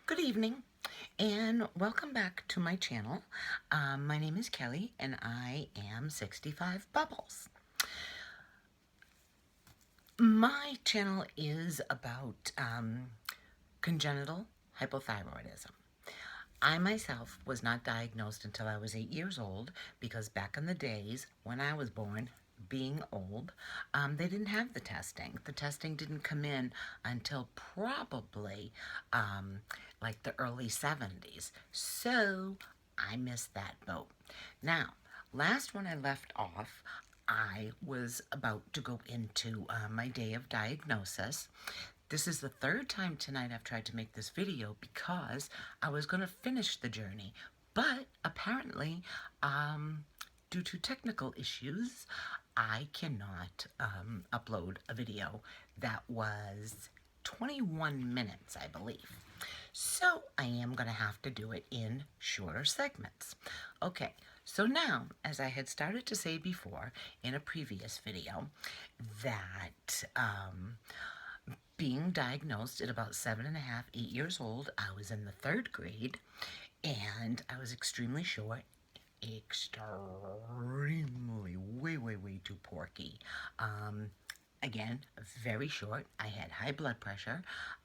Good evening and welcome back to my channel. My name is Kelly and I am 65 Bubbles. My channel is about congenital hypothyroidism. I myself was not diagnosed until I was 8 years old because back in the days when I was born, being old, they didn't have the testing. The testing didn't come in until probably like the early 70s. So I missed that boat. Now, last when I left off, I was about to go into my day of diagnosis. This is the third time tonight I've tried to make this video because I was going to finish the journey, but apparently, due to technical issues, I cannot upload a video that was 21 minutes, I believe. So I am going to have to do it in shorter segments. Okay, so now, as I had started to say before in a previous video, that being diagnosed at about 7.5, 8 years old, I was in the third grade, and I was extremely short, extremely, way too porky. Again, very short. I had high blood pressure.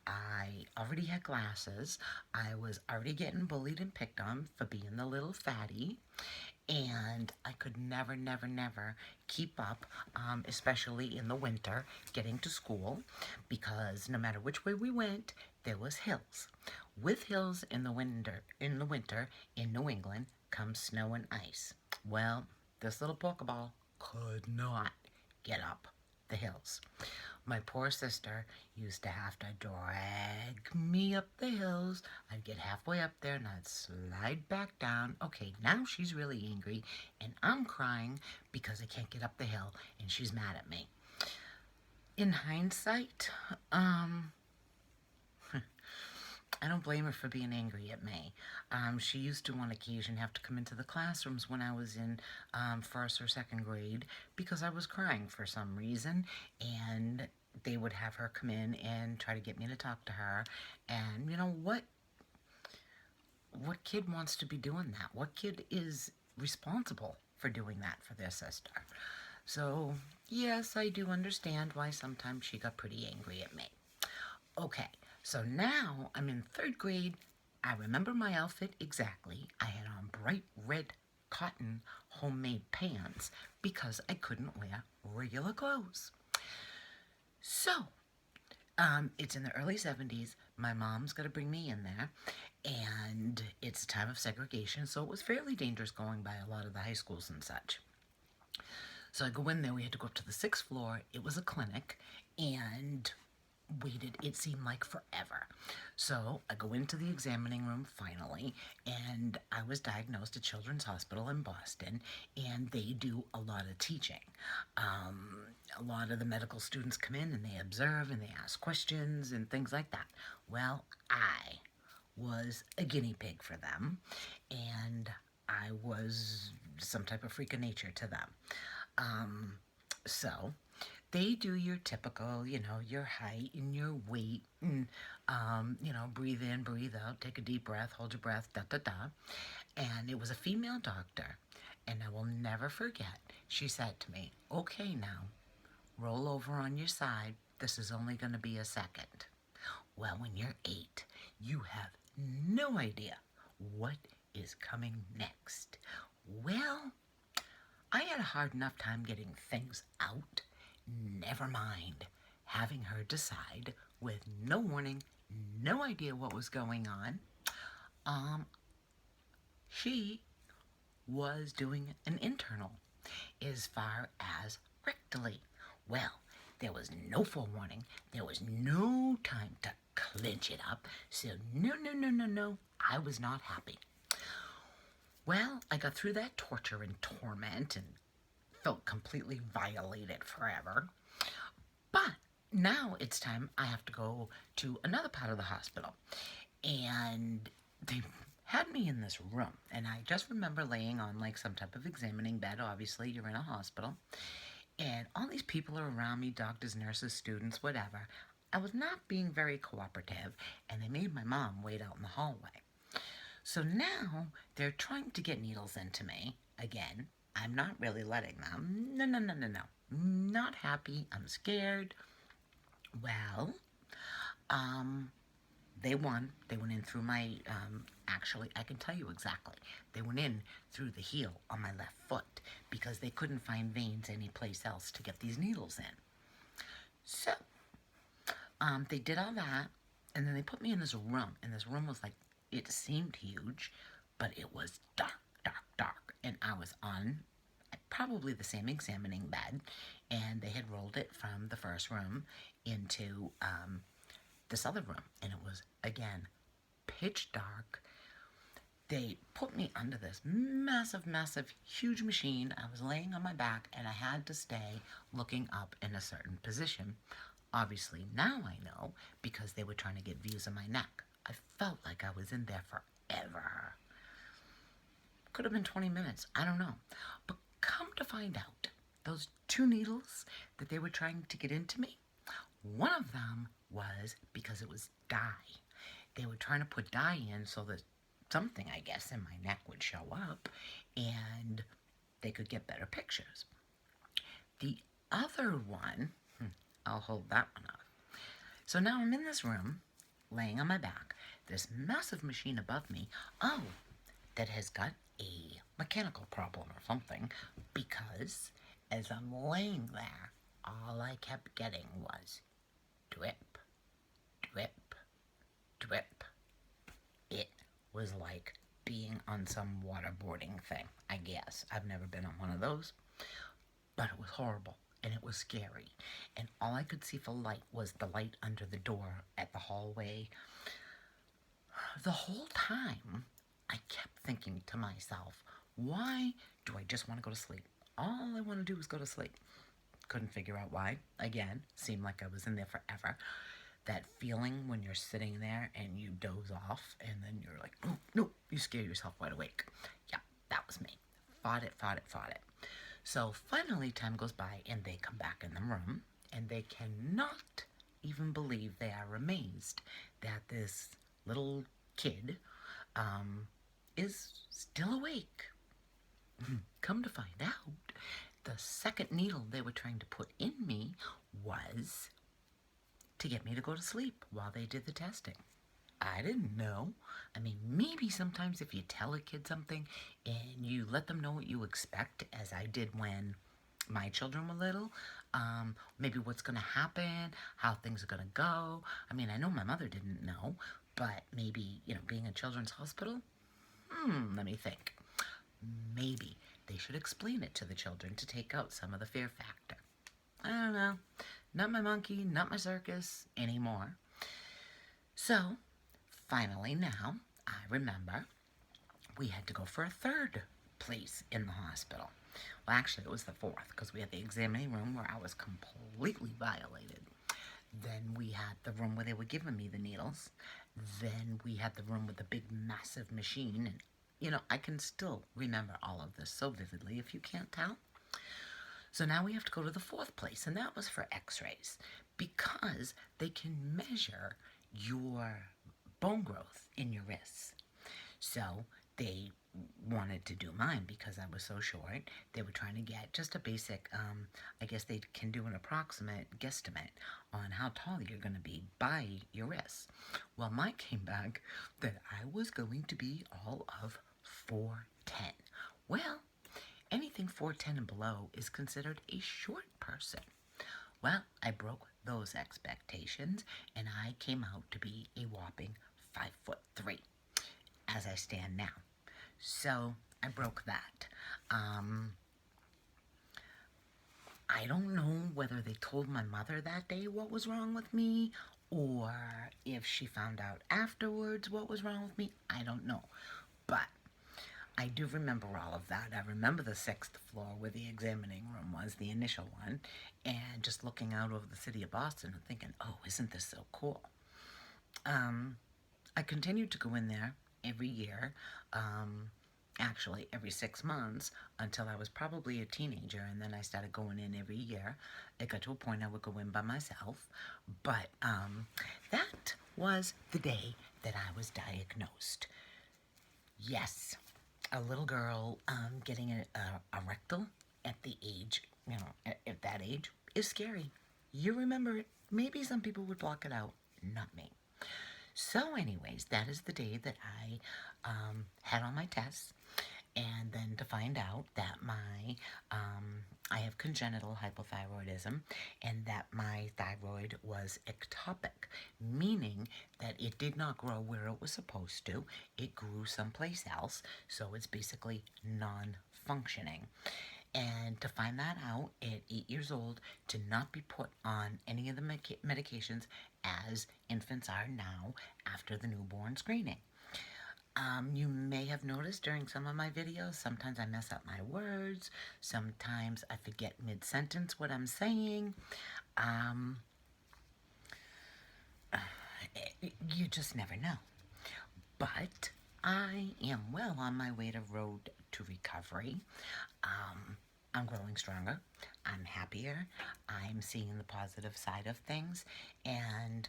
I already had glasses. I was already getting bullied and picked on for being the little fatty. And I could never keep up, especially in the winter, getting to school, because no matter which way we went, there was hills. With hills in the winter in New England comes snow and ice. Well, this little Pokeball could not get up the hills. My poor sister used to have to drag me up the hills. I'd get halfway up there and I'd slide back down. Okay, now she's really angry and I'm crying because I can't get up the hill and she's mad at me. In hindsight, I don't blame her for being angry at me. She used to on occasion have to come into the classrooms when I was in first or second grade because I was crying for some reason, and they would have her come in and try to get me to talk to her. And you know what kid wants to be doing that? What kid is responsible for doing that for their sister? So yes, I do understand why sometimes she got pretty angry at me. Okay, so now I'm in third grade. I remember my outfit exactly. I had on bright red cotton homemade pants because I couldn't wear regular clothes. So, it's in the early 70s. My mom's got to bring me in there, and it's a time of segregation, so it was fairly dangerous going by a lot of the high schools and such. So I go in there. We had to go up to the 6th floor. It was a clinic, and waited, it seemed like forever. So I go into the examining room finally, and I was diagnosed at Children's Hospital in Boston, and they do a lot of teaching. A lot of the medical students come in and they observe and they ask questions and things like that. Well, I was a guinea pig for them, and I was some type of freak of nature to them. So they do your typical, your height and your weight and, breathe in, breathe out, take a deep breath, hold your breath, da. And it was a female doctor, and I will never forget, she said to me, okay, now, roll over on your side. This is only going to be a second. Well, when you're 8, you have no idea what is coming next. Well, I had a hard enough time getting things out. Never mind having her decide with no warning, no idea what was going on. She was doing an internal as far as rectally. Well, there was no forewarning. There was no time to clinch it up. So no. I was not happy. Well, I got through that torture and torment and felt completely violated forever. But now it's time I have to go to another part of the hospital. And they had me in this room. And I just remember laying on like some type of examining bed. Obviously, you're in a hospital. And all these people are around me, doctors, nurses, students, whatever. I was not being very cooperative, and they made my mom wait out in the hallway. So now they're trying to get needles into me again. I'm not really letting them. No, no, no, no, no. Not happy. I'm scared. Well, um, they won. They went in through my, actually, I can tell you exactly. They went in through the heel on my left foot because they couldn't find veins anyplace else to get these needles in. So, they did all that, and then they put me in this room, and this room was like, it seemed huge, but it was dark, dark, dark, and I was on probably the same examining bed, and they had rolled it from the first room into this other room, and it was, again, pitch dark. They put me under this massive, massive, huge machine. I was laying on my back, and I had to stay looking up in a certain position. Obviously, now I know, because they were trying to get views of my neck. I felt like I was in there forever. Could have been 20 minutes, I don't know. But come to find out, those 2 needles that they were trying to get into me, one of them was because it was dye. They were trying to put dye in so that something, I guess, in my neck would show up and they could get better pictures. The other one, I'll hold that one up. So now I'm in this room, laying on my back, this massive machine above me, that has got a mechanical problem or something, because as I'm laying there, all I kept getting was drip, drip, drip. It was like being on some waterboarding thing, I guess. I've never been on one of those, but it was horrible, and it was scary, and all I could see for light was the light under the door at the hallway. The whole time, I kept thinking to myself, why do I just want to go to sleep? All I want to do is go to sleep. Couldn't figure out why. Again, seemed like I was in there forever. That feeling when you're sitting there and you doze off and then you're like, oh, no, you scare yourself wide awake. Yeah, that was me. Fought it, fought it, fought it. So finally time goes by and they come back in the room and they cannot even believe, they are amazed that this little kid is still awake. Come to find out, the second needle they were trying to put in me was to get me to go to sleep while they did the testing. I didn't know. I mean, maybe sometimes if you tell a kid something and you let them know what you expect, as I did when my children were little, maybe what's going to happen, how things are going to go. I mean, I know my mother didn't know, but maybe, being a children's hospital, let me think. Maybe they should explain it to the children to take out some of the fear factor. I don't know. Not my monkey, not my circus anymore. So, finally now, I remember we had to go for a third place in the hospital. Well, actually, it was the fourth, because we had the examining room where I was completely violated. Then we had the room where they were giving me the needles. Then we had the room with the big, massive machine. And, I can still remember all of this so vividly, if you can't tell. So now we have to go to the fourth place, and that was for x-rays, because they can measure your bone growth in your wrists. So they wanted to do mine because I was so short. They were trying to get just a basic, I guess they can do an approximate guesstimate on how tall you're going to be by your wrists. Well, mine came back that I was going to be all of 4'10". Well, anything 4'10" and below is considered a short person. Well, I broke those expectations, and I came out to be a whopping 5'3", as I stand now. So, I broke that. I don't know whether they told my mother that day what was wrong with me, or if she found out afterwards what was wrong with me. I don't know. But I do remember all of that. I remember the 6th floor where the examining room was, the initial one, and just looking out over the city of Boston and thinking, oh, isn't this so cool? I continued to go in there every year. actually every 6 months until I was probably a teenager, and then I started going in every year. It got to a point I would go in by myself, but that was the day that I was diagnosed. Yes, a little girl getting a rectal at the age, at that age is scary. You remember it. Maybe some people would block it out, not me. So anyways, that is the day that I had all my tests, and then to find out that I have congenital hypothyroidism, and that my thyroid was ectopic, meaning that it did not grow where it was supposed to. It grew someplace else, so it's basically non-functioning. And to find that out at 8 years old, to not be put on any of the medications as infants are now after the newborn screening. You may have noticed during some of my videos, sometimes I mess up my words, sometimes I forget mid-sentence what I'm saying. You just never know. But I am well on my way to road to recovery. I'm growing stronger. I'm happier. I'm seeing the positive side of things. And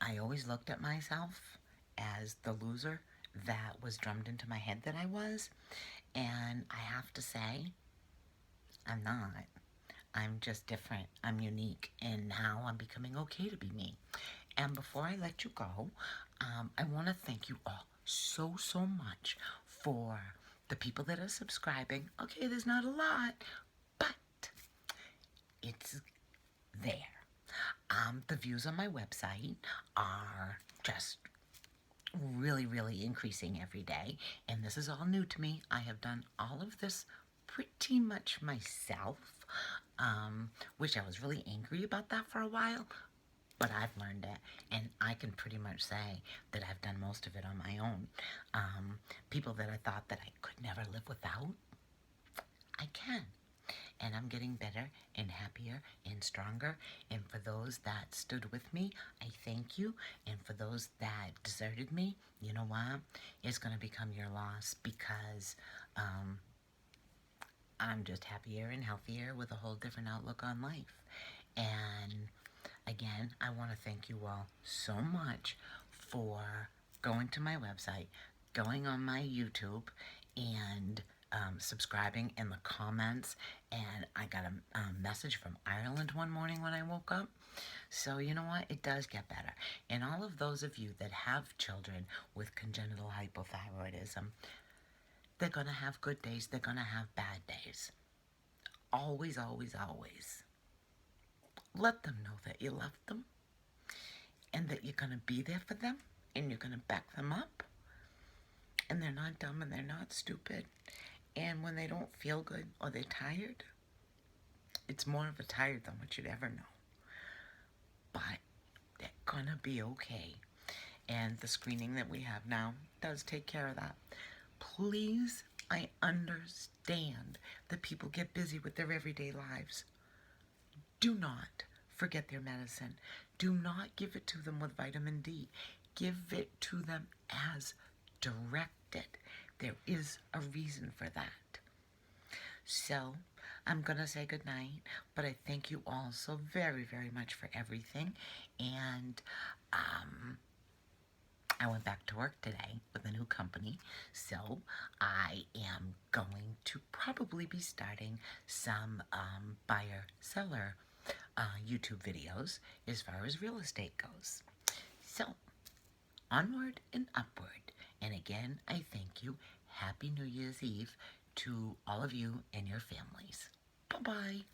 I always looked at myself as the loser that was drummed into my head that I was. And I have to say, I'm not. I'm just different. I'm unique. And now I'm becoming okay to be me. And before I let you go, I want to thank you all so much for the people that are subscribing. Okay, there's not a lot, but it's there. The views on my website are just really increasing every day, and this is all new to me. I have done all of this pretty much myself, which I was really angry about that for a while, but I've learned it, and I can pretty much say that I've done most of it on my own. People that I thought that I could never live without, I can. And I'm getting better and happier and stronger. And for those that stood with me, I thank you. And for those that deserted me, you know what? It's going to become your loss, because I'm just happier and healthier with a whole different outlook on life. And again, I want to thank you all so much for going to my website, going on my YouTube, and subscribing in the comments. And I got a message from Ireland one morning when I woke up. So you know what? It does get better. And all of those of you that have children with congenital hypothyroidism, they're going to have good days. They're going to have bad days. Always let them know that you love them, and that you're going to be there for them, and you're going to back them up. And they're not dumb, and they're not stupid. And when they don't feel good or they're tired, it's more of a tired than what you'd ever know. But they're going to be okay. And the screening that we have now does take care of that. Please, I understand that people get busy with their everyday lives. Do not forget their medicine. Do not give it to them with vitamin D. Give it to them as directed. There is a reason for that. So, I'm going to say goodnight, but I thank you all so very much for everything. And I went back to work today with a new company, so I am going to probably be starting some buyer-seller YouTube videos as far as real estate goes. So, onward and upward. And again, I thank you. Happy New Year's Eve to all of you and your families. Bye-bye.